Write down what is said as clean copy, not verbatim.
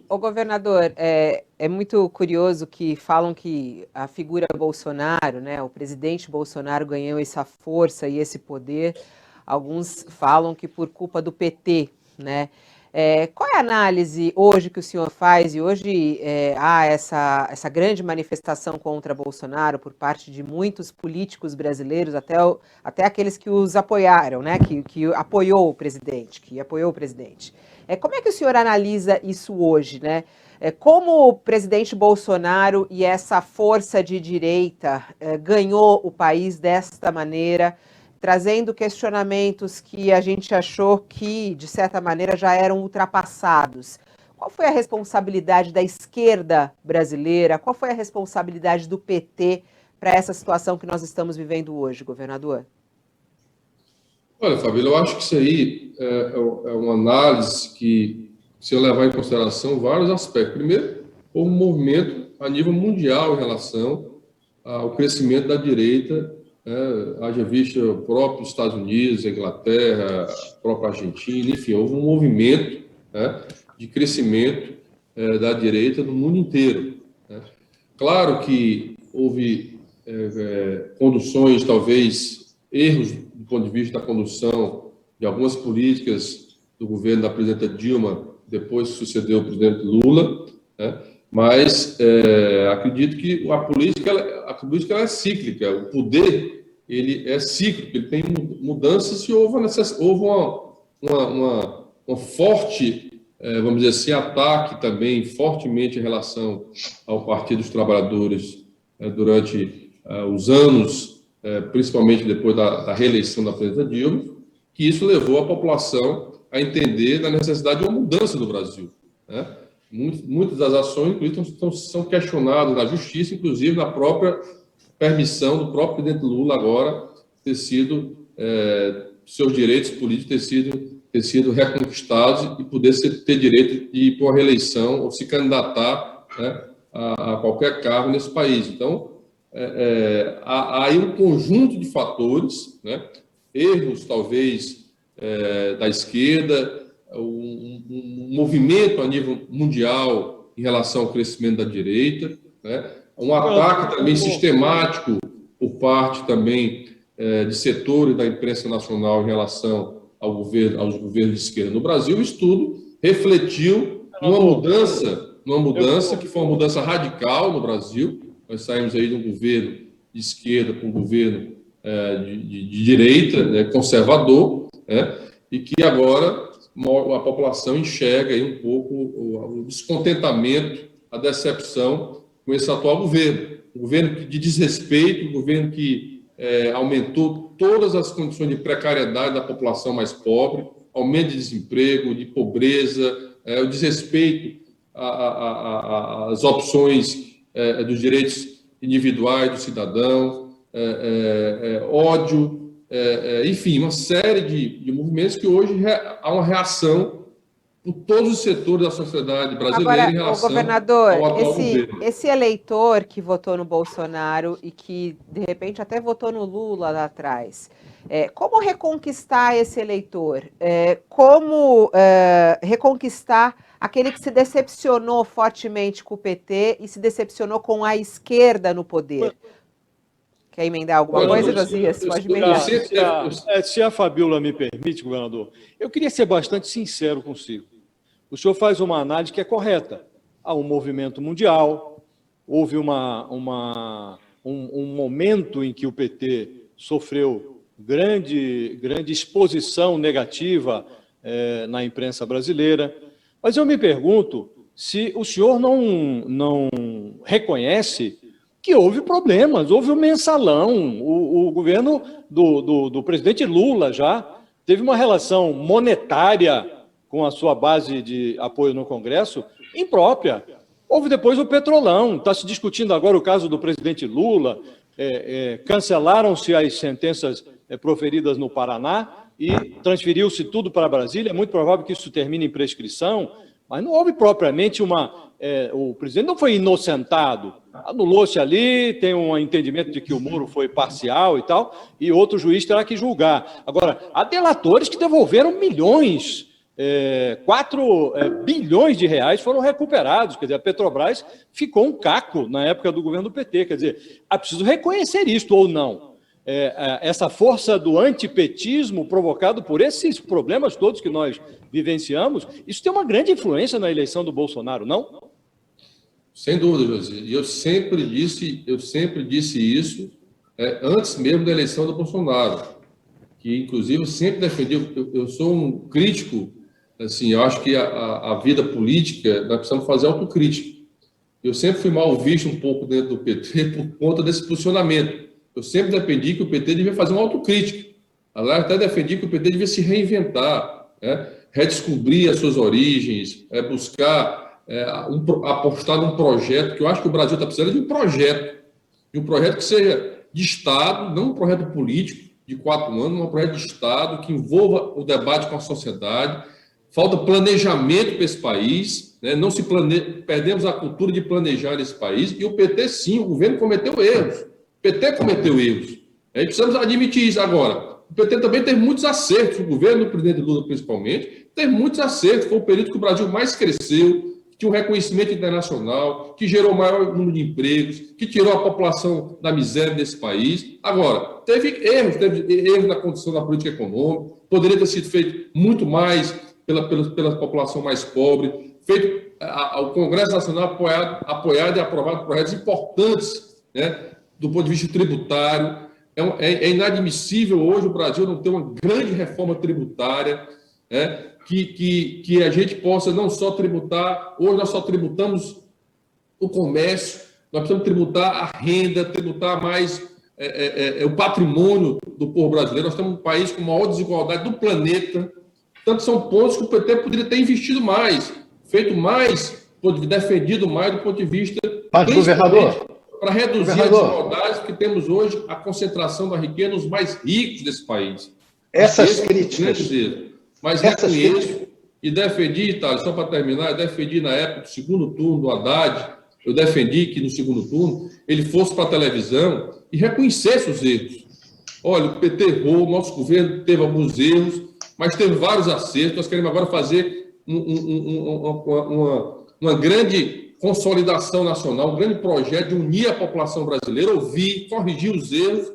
O governador, é muito curioso que falam que a figura Bolsonaro, né, o presidente Bolsonaro ganhou essa força e esse poder. Alguns falam que por culpa do PT, né? Qual é a análise hoje que o senhor faz? E hoje há essa grande manifestação contra Bolsonaro por parte de muitos políticos brasileiros, até aqueles que os apoiaram, né? Que apoiou o presidente, que apoiou o presidente. Como é que o senhor analisa isso hoje, né? Como o presidente Bolsonaro e essa força de direita ganhou o país desta maneira, trazendo questionamentos que a gente achou que, de certa maneira, já eram ultrapassados. Qual foi a responsabilidade da esquerda brasileira? Qual foi a responsabilidade do PT para essa situação que nós estamos vivendo hoje, governador? Olha, Fabíola, eu acho que isso aí é uma análise que, se eu levar em consideração vários aspectos. Primeiro, houve um movimento a nível mundial em relação ao crescimento da direita, haja vista o próprio Estados Unidos, a Inglaterra, a própria Argentina, enfim, houve um movimento, né, de crescimento da direita no mundo inteiro, né. Claro que houve conduções, talvez, erros do ponto de vista da condução de algumas políticas do governo da presidenta Dilma, depois que sucedeu o presidente Lula, né? Mas acredito que a política ela é cíclica, o poder ele é cíclico, ele tem mudanças e houve uma forte, vamos dizer assim, ataque também fortemente em relação ao Partido dos Trabalhadores durante os anos, principalmente depois da reeleição da presidenta Dilma, que isso levou a população a entender da necessidade de uma mudança no Brasil, né? Muitas das ações, inclusive, são questionadas na justiça, inclusive na própria permissão do próprio presidente Lula agora ter sido, seus direitos políticos ter sido reconquistados e poder ter direito de ir para uma reeleição ou se candidatar, né, a qualquer cargo nesse país. Então, há aí um conjunto de fatores, né, erros, talvez, da esquerda, um movimento a nível mundial em relação ao crescimento da direita, né? Um ataque também sistemático por parte também de setores da imprensa nacional em relação aos governos de esquerda no Brasil. Isso tudo refletiu numa mudança que foi uma mudança radical no Brasil. Nós saímos aí de um governo de esquerda para um governo de direita, né, conservador, né, e que agora a população enxerga aí um pouco o descontentamento, a decepção com esse atual governo. Um governo de desrespeito, um governo que aumentou todas as condições de precariedade da população mais pobre, aumento de desemprego, de pobreza, o desrespeito às opções dos direitos individuais do cidadão, ódio, enfim, uma série de movimentos que hoje há uma reação por todos os setores da sociedade brasileira. Agora, em relação governador, ao atual governo. Esse eleitor que votou no Bolsonaro e que, de repente, até votou no Lula lá atrás, como reconquistar esse eleitor? Como reconquistar aquele que se decepcionou fortemente com o PT e se decepcionou com a esquerda no poder? Quer emendar alguma coisa, Josias? Pode emendar. Se a Fabíola me permite, governador, eu queria ser bastante sincero consigo. O senhor faz uma análise que é correta. Há um movimento mundial, houve um momento em que o PT sofreu grande exposição negativa na imprensa brasileira. Mas eu me pergunto se o senhor não reconhece que houve problemas, houve um mensalão, o governo do presidente Lula já teve uma relação monetária com a sua base de apoio no Congresso imprópria. Houve depois o Petrolão, está se discutindo agora o caso do presidente Lula, cancelaram-se as sentenças proferidas no Paraná e transferiu-se tudo para Brasília, é muito provável que isso termine em prescrição, mas não houve propriamente o presidente não foi inocentado, anulou-se ali, tem um entendimento de que o Moro foi parcial e tal, e outro juiz terá que julgar. Agora, há delatores que devolveram milhões 4 bilhões de reais foram recuperados. Quer dizer, a Petrobras ficou um caco na época do governo do PT. Quer dizer, é preciso reconhecer isto ou não. Essa força do antipetismo provocado por esses problemas todos que nós vivenciamos, isso tem uma grande influência na eleição do Bolsonaro, não? Sem dúvida, José. E eu sempre disse isso antes mesmo da eleição do Bolsonaro, que inclusive eu sempre defendi. Eu sou um crítico, assim, eu acho que a vida política nós precisamos fazer autocrítica. Eu sempre fui mal visto um pouco dentro do PT por conta desse posicionamento. Eu sempre defendi que o PT devia fazer uma autocrítica. Aliás, até defendi que o PT devia se reinventar, redescobrir as suas origens, buscar apostar num projeto, que eu acho que o Brasil está precisando de um projeto que seja de Estado, não um projeto político de 4 anos, mas um projeto de Estado que envolva o debate com a sociedade. Falta planejamento para esse país, não se perdemos a cultura de planejar esse país, e o PT, sim, o governo cometeu erros. O PT cometeu erros. Precisamos admitir isso. Agora, o PT também teve muitos acertos, o governo do presidente Lula, principalmente, teve muitos acertos. Foi o período que o Brasil mais cresceu, que tinha um reconhecimento internacional, que gerou maior número de empregos, que tirou a população da miséria desse país. Agora, teve erros na condição da política econômica, poderia ter sido feito muito mais pela população mais pobre, o Congresso Nacional apoiado e aprovado projetos importantes, do ponto de vista tributário. É inadmissível hoje o Brasil não ter uma grande reforma tributária, que a gente possa não só tributar. Hoje nós só tributamos o comércio, nós precisamos tributar a renda, tributar mais o patrimônio do povo brasileiro. Nós temos um país com a maior desigualdade do planeta. Tanto são pontos que o PT poderia ter investido mais, feito mais, defendido mais do ponto de vista... Mas, governador... para reduzir as desigualdades que temos hoje, a concentração da riqueza nos mais ricos desse país. Essas críticas... Mas reconheço e defendi, Itália, só para terminar, eu defendi na época do segundo turno do Haddad, eu defendi que no segundo turno ele fosse para a televisão e reconhecesse os erros. Olha, o PT errou, o nosso governo teve alguns erros, mas teve vários acertos. Nós queremos agora fazer uma grande consolidação nacional, um grande projeto de unir a população brasileira, ouvir, corrigir os erros